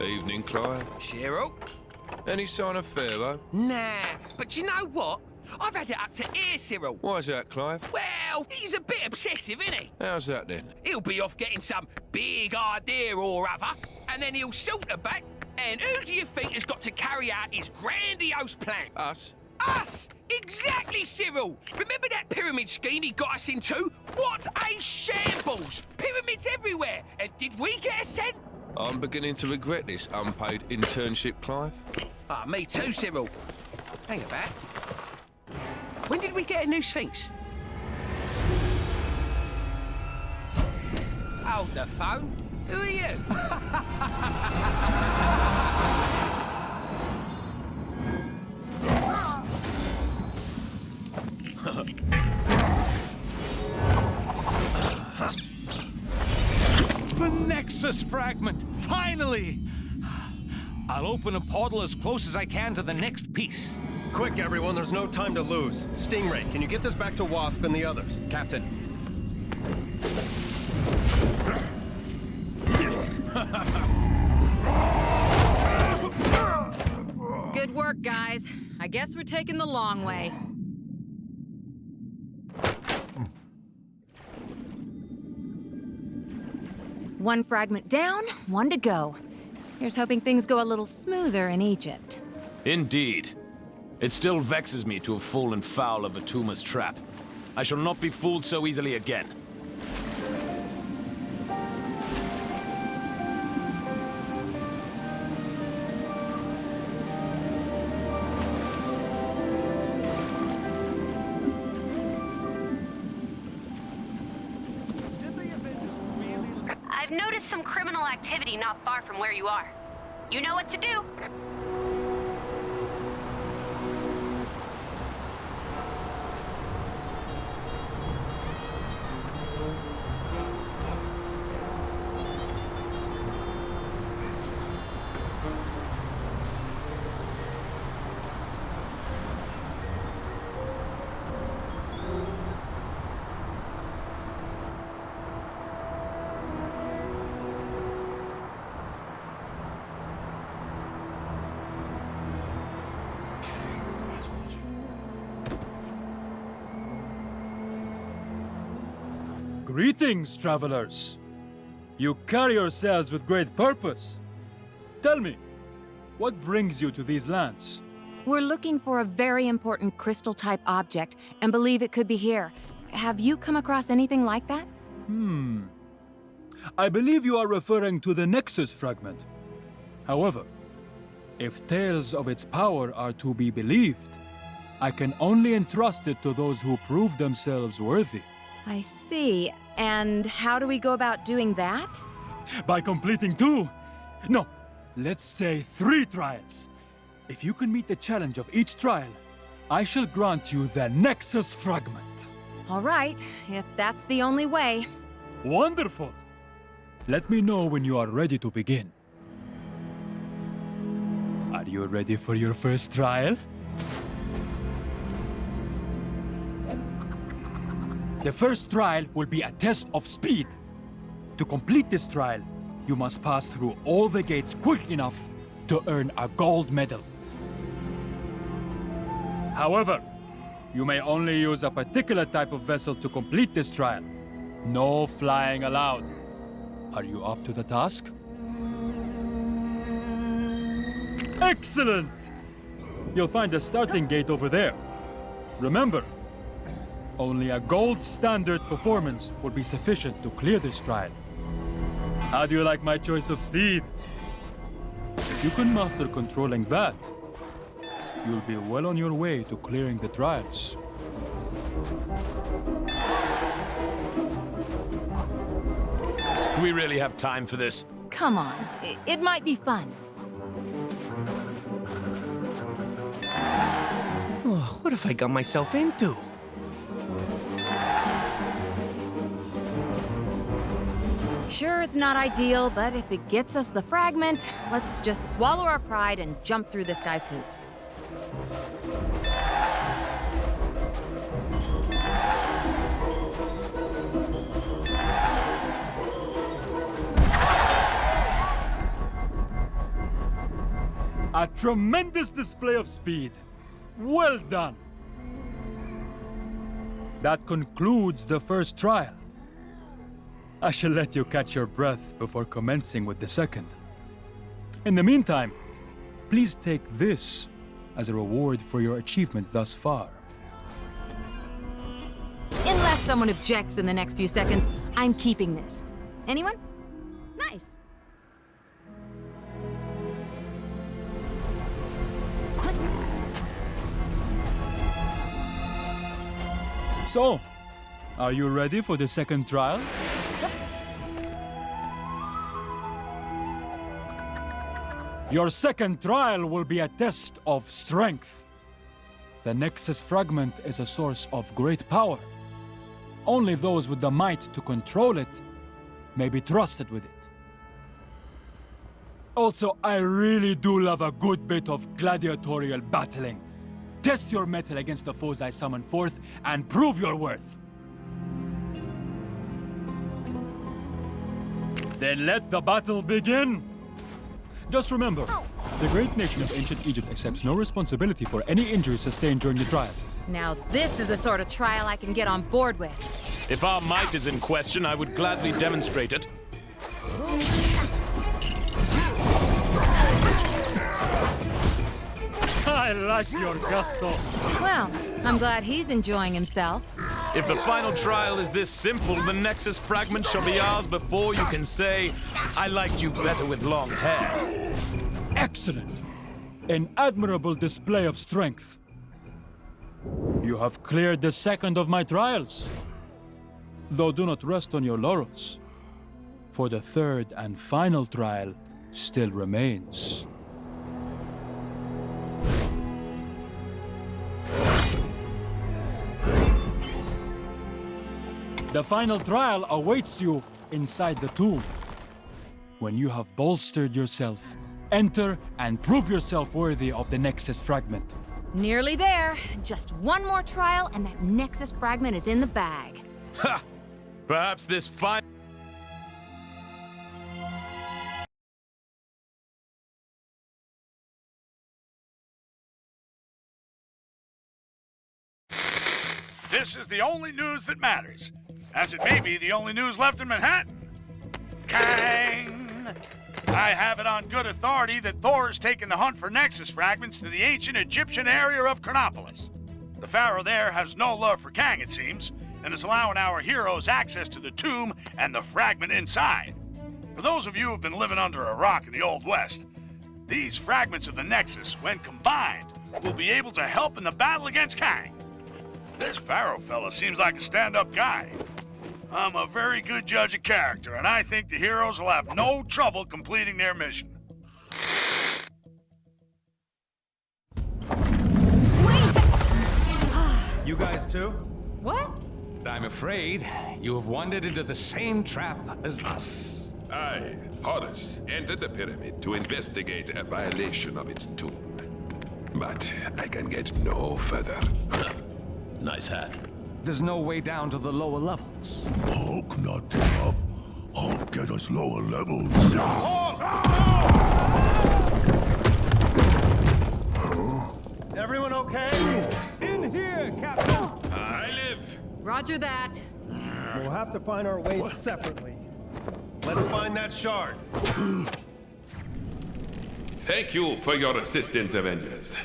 Evening, Clive. Cheryl? Any sign of Pharaoh? Nah, but you know what? I've had it up to here, Cyril. Why's that, Clive? Well, he's a bit obsessive, isn't he? How's that then? He'll be off getting some big idea or other, and then he'll saunter back. And who do you think has got to carry out his grandiose plan? Us? Us! Exactly, Cyril! Remember that pyramid scheme he got us into? What a shambles! Pyramids everywhere! And did we get a cent? I'm beginning to regret this unpaid internship, Clive. Ah, me too, Cyril. Hang about. When did we get a new sphinx? Hold the phone. Who are you? The Nexus fragment! Finally! I'll open a portal as close as I can to the next piece. Quick, everyone, there's no time to lose. Stingray, can you get this back to Wasp and the others? Captain. Good work, guys. I guess we're taking the long way. One fragment down, one to go. Here's hoping things go a little smoother in Egypt. Indeed. It still vexes me to have fallen foul of Atuma's trap. I shall not be fooled so easily again. I've noticed some criminal activity not far from where you are. You know what to do. Greetings, travelers. You carry yourselves with great purpose. Tell me, what brings you to these lands? We're looking for a very important crystal-type object and believe it could be here. Have you come across anything like that? I believe you are referring to the Nexus fragment. However, if tales of its power are to be believed, I can only entrust it to those who prove themselves worthy. I see. And how do we go about doing that? By completing 2, no, let's say 3 trials. If you can meet the challenge of each trial, I shall grant you the Nexus fragment. All right, if that's the only way. Wonderful! Let me know when you are ready to begin. Are you ready for your first trial? The first trial will be a test of speed. To complete this trial, you must pass through all the gates quick enough to earn a gold medal. However, you may only use a particular type of vessel to complete this trial. No flying allowed. Are you up to the task? Excellent! You'll find a starting gate over there. Remember, only a gold standard performance will be sufficient to clear this trial. How do you like my choice of steed? If you can master controlling that, you'll be well on your way to clearing the trials. Do we really have time for this? Come on, it might be fun. Oh, what have I got myself into? Sure, it's not ideal, but if it gets us the fragment, let's just swallow our pride and jump through this guy's hoops. A tremendous display of speed. Well done. That concludes the first trial. I shall let you catch your breath before commencing with the second. In the meantime, please take this as a reward for your achievement thus far. Unless someone objects in the next few seconds, I'm keeping this. Anyone? Nice. So, are you ready for the second trial? Your second trial will be a test of strength. The Nexus fragment is a source of great power. Only those with the might to control it may be trusted with it. Also, I really do love a good bit of gladiatorial battling. Test your mettle against the foes I summon forth and prove your worth. Then let the battle begin. Just remember, the great nation of ancient Egypt accepts no responsibility for any injuries sustained during the trial. Now this is the sort of trial I can get on board with. If our might is in question, I would gladly demonstrate it. I like your gusto. Well, I'm glad he's enjoying himself. If the final trial is this simple, the Nexus fragment shall be ours before you can say, I liked you better with long hair. Excellent. An admirable display of strength. You have cleared the second of my trials. Though do not rest on your laurels, for the third and final trial still remains. The final trial awaits you inside the tomb. When you have bolstered yourself, enter and prove yourself worthy of the Nexus fragment. Nearly there. Just one more trial and that Nexus fragment is in the bag. Ha! Perhaps this final... This is the only news that matters, as it may be the only news left in Manhattan. Kang! I have it on good authority that Thor's taken the hunt for Nexus fragments to the ancient Egyptian area of Chronopolis. The pharaoh there has no love for Kang, it seems, and is allowing our heroes access to the tomb and the fragment inside. For those of you who have been living under a rock in the Old West, these fragments of the Nexus, when combined, will be able to help in the battle against Kang. This pharaoh fella seems like a stand-up guy. I'm a very good judge of character, and I think the heroes will have no trouble completing their mission. You guys too? What? I'm afraid you have wandered into the same trap as us. I, Horus, entered the pyramid to investigate a violation of its tomb. But I can get no further. Nice hat. There's no way down to the lower levels. Hulk not get up. Hulk get us lower levels. Everyone okay? In here, Captain! I live. Roger that. We'll have to find our ways separately. Let's find that shard. Thank you for your assistance, Avengers.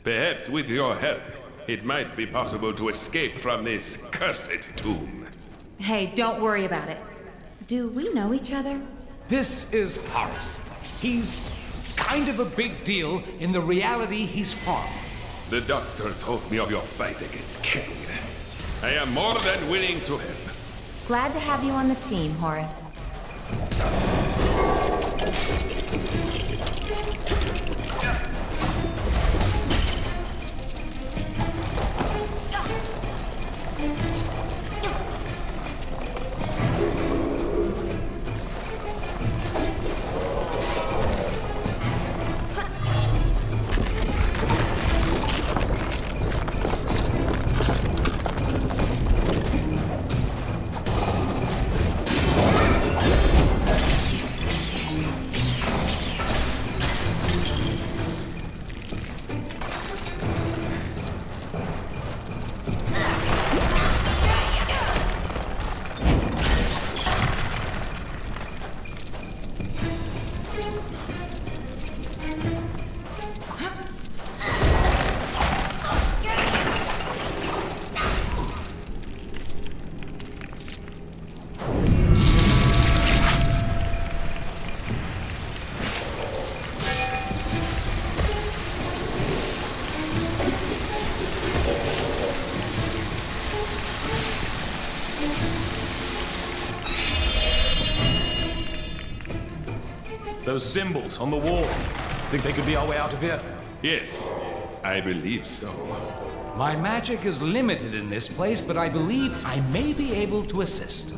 Perhaps with your help, it might be possible to escape from this cursed tomb. Hey, don't worry about it. Do we know each other? This is Horus. He's kind of a big deal in the reality he's from. The doctor told me of your fight against Kang. I am more than willing to help. Glad to have you on the team, Horace. Those symbols on the wall. Think they could be our way out of here? Yes, I believe so. My magic is limited in this place, but I believe I may be able to assist.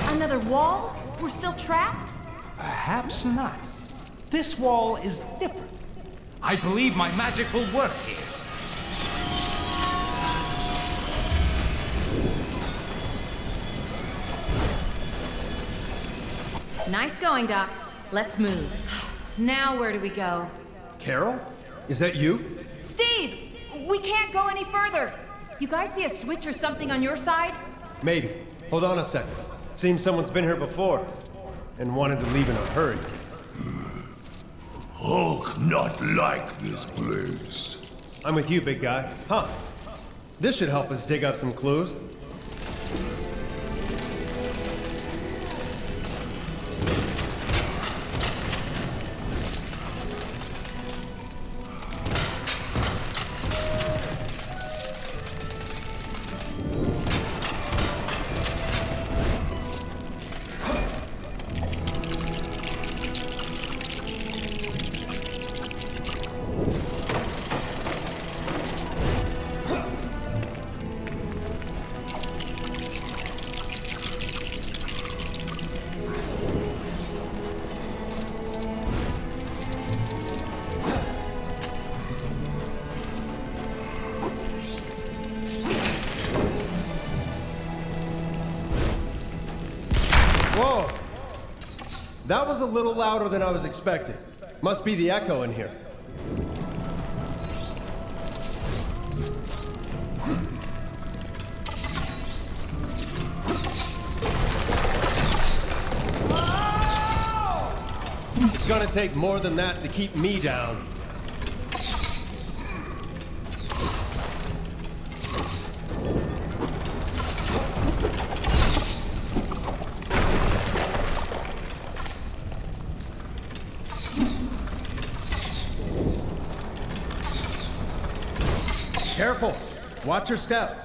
Another wall? We're still trapped? Perhaps not. This wall is different. I believe my magic will work here. Nice going, Doc. Let's move. Now where do we go? Carol? Is that you? Steve! We can't go any further! You guys see a switch or something on your side? Maybe. Hold on a second. Seems someone's been here before and wanted to leave in a hurry. Hulk not like this place. I'm with you, big guy. Huh. This should help us dig up some clues. Whoa! That was a little louder than I was expecting. Must be the echo in here. It's gonna take more than that to keep me down. Careful! Watch your step.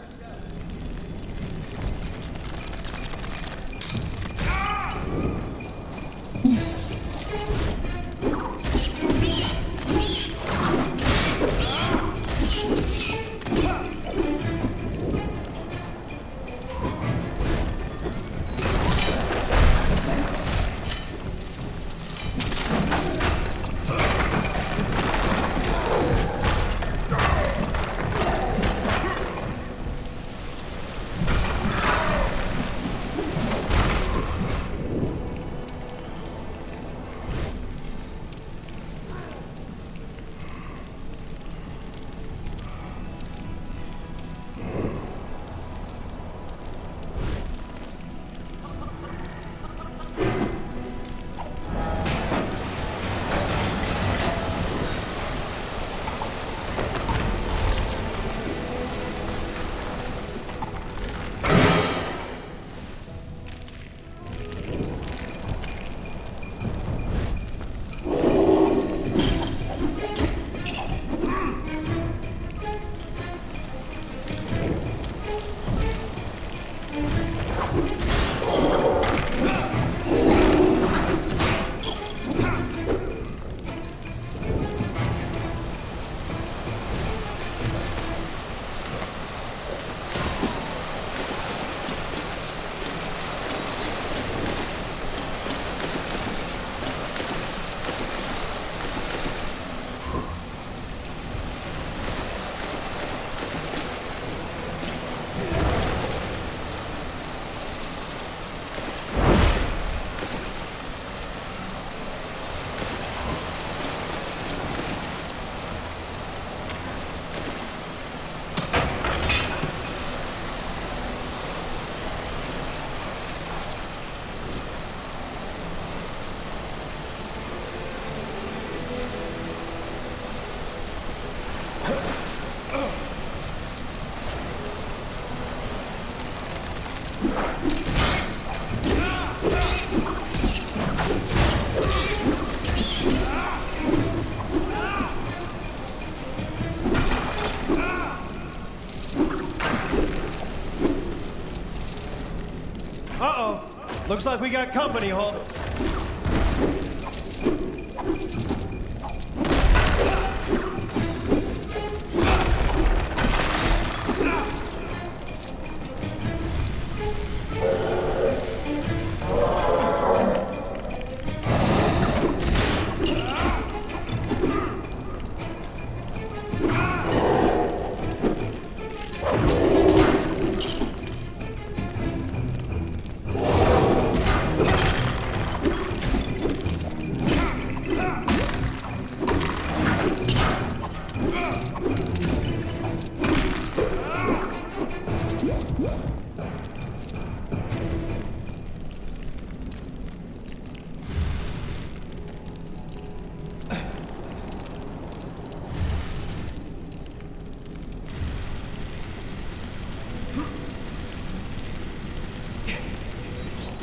Uh-oh. Looks like we got company, Hulk.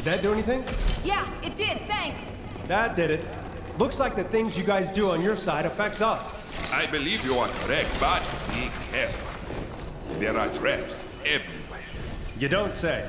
Did that do anything? Yeah, it did, thanks. That did it. Looks like the things you guys do on your side affects us. I believe you are correct, but be careful. There are traps everywhere. You don't say.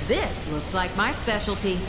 This looks like my specialty.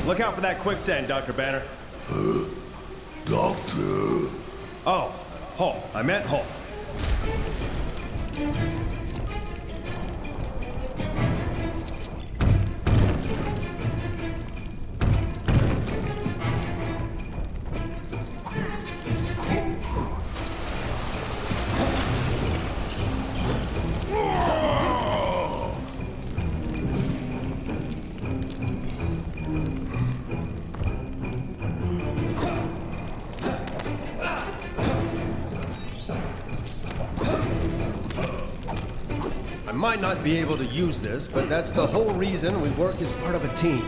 Look out for that quicksand, Dr. Banner. Doctor. Oh, Hull. I meant Hull. I might not be able to use this, but that's the whole reason we work as part of a team.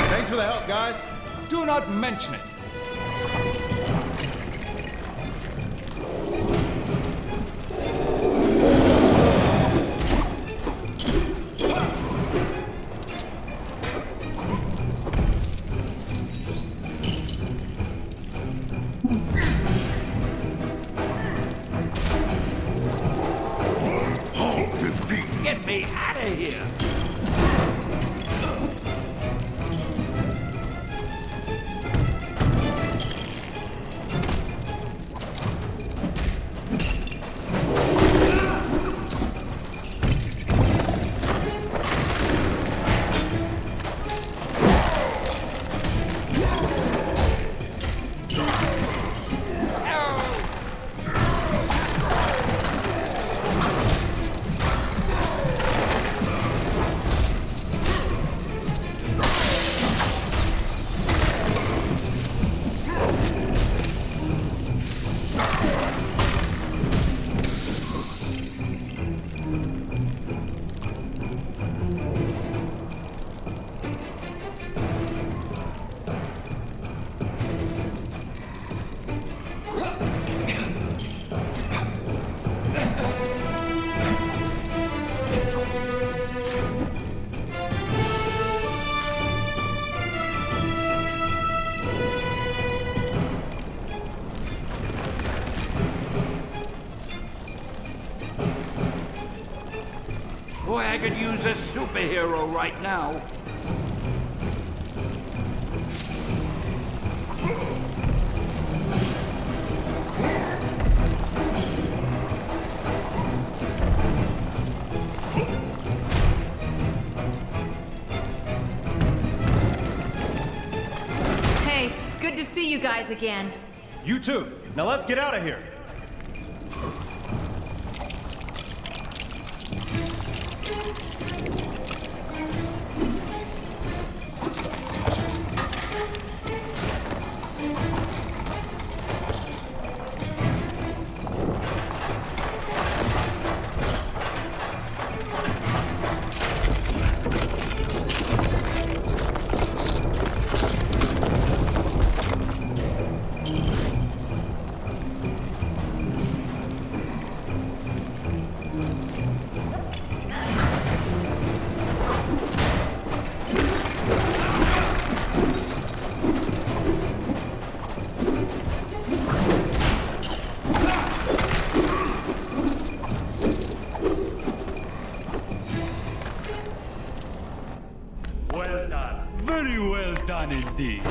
Thanks for the help, guys. Do not mention it. Get me out of here! Boy, I could use a superhero right now. Hey, good to see you guys again. You too. Now let's get out of here. Well done. Very well done indeed.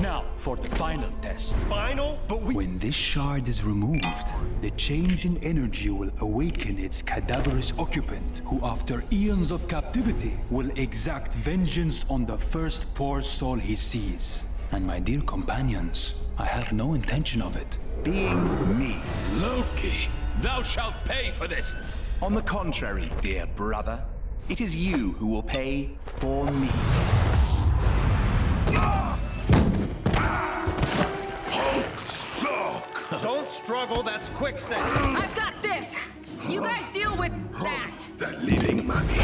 Now, for the final test. Final? But When this shard is removed, the change in energy will awaken its cadaverous occupant, who after eons of captivity will exact vengeance on the first poor soul he sees. And my dear companions, I have no intention of it being me. Loki, thou shalt pay for this! On the contrary, dear brother, it is you who will pay for me. don't struggle, that's quicksand. I've got this. You guys deal with that. The living mummy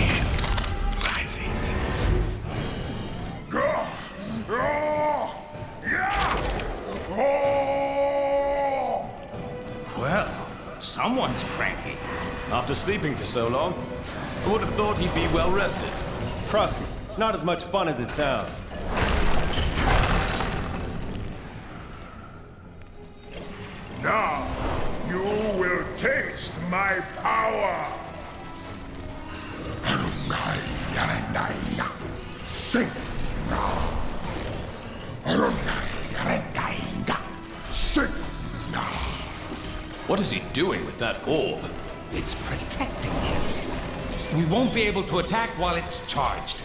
rises. Well, someone's cranky. After sleeping for so long, I would have thought he'd be well rested. Trust me, it's not as much fun as it sounds. Now, you will taste my power. What is he doing with that orb? It's protecting him. We won't be able to attack while it's charged.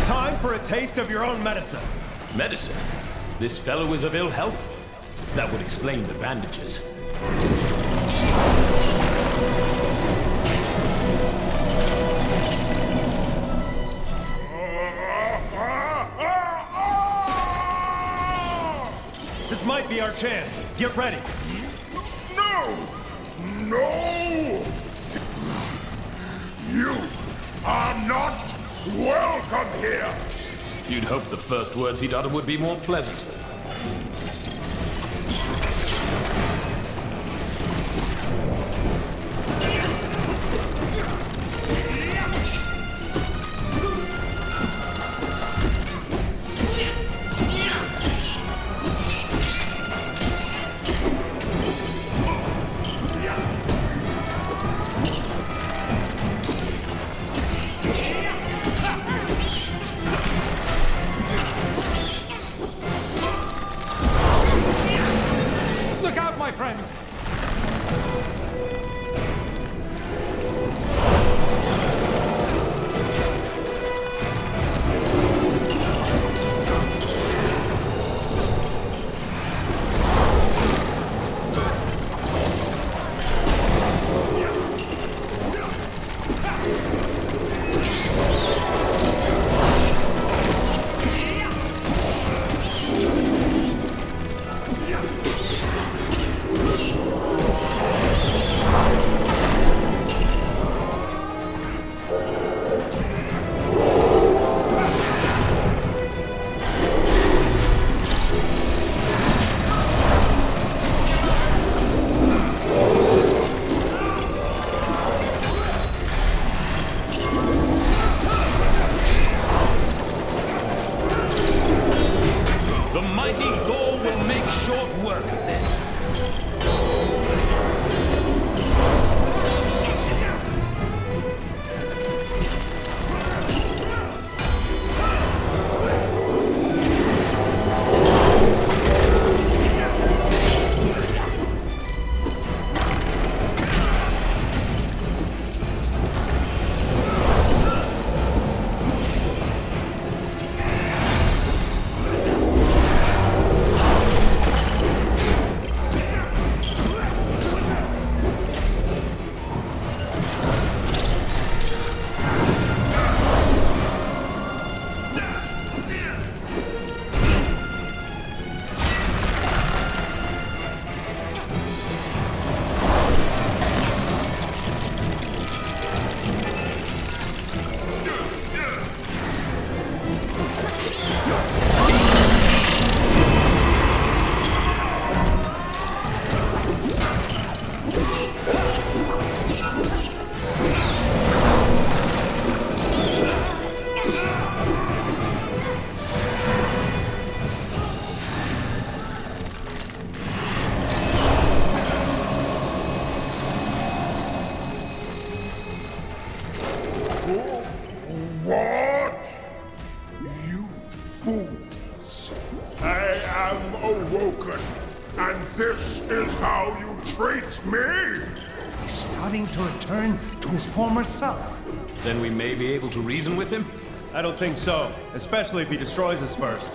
Time for a taste of your own medicine. Medicine? This fellow is of ill health? That would explain the bandages. This might be our chance. Get ready. No! No! You are not welcome here! You'd hope the first words he'd utter would be more pleasant. Look out, my friends! The mighty Thor will make short work of this. What? You fools! I am awoken, and this is how you treat me? He's starting to return to his former self. Then we may be able to reason with him? I don't think so, especially if he destroys us first.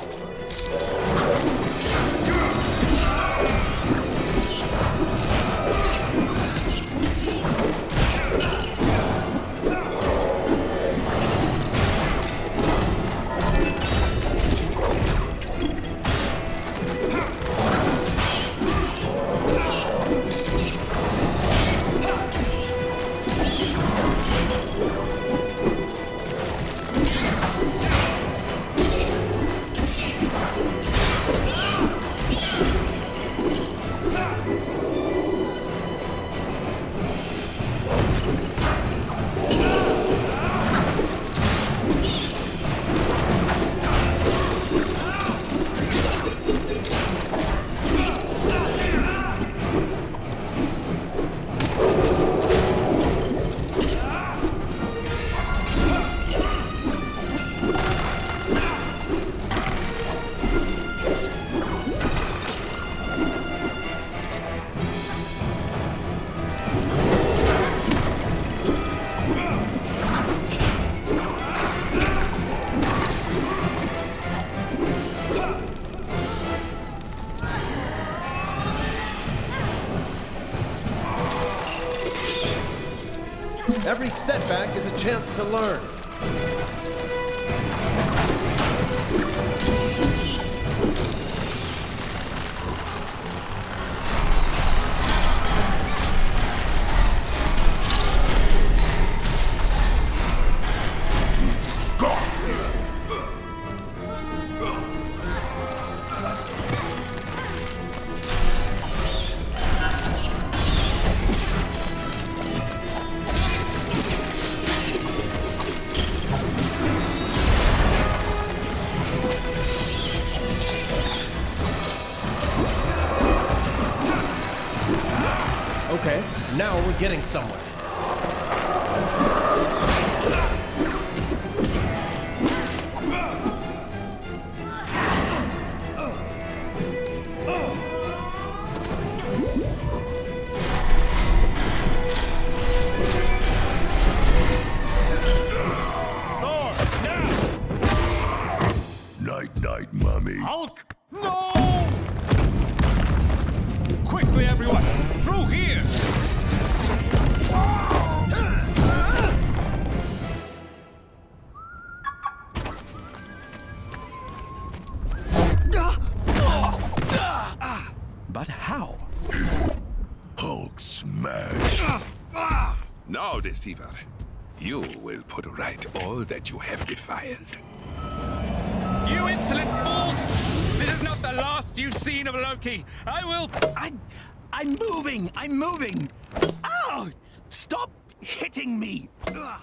Every setback is a chance to learn. Okay, now we're getting somewhere. Night-night, mummy. Hulk! No! Quickly, everyone! Through here! But how? Hulk smash. Now, deceiver, you will put right all that you have defiled. You insolent fools! This is not the last you've seen of Loki. I'm moving! I'm moving! Ow! Stop hitting me! Ugh.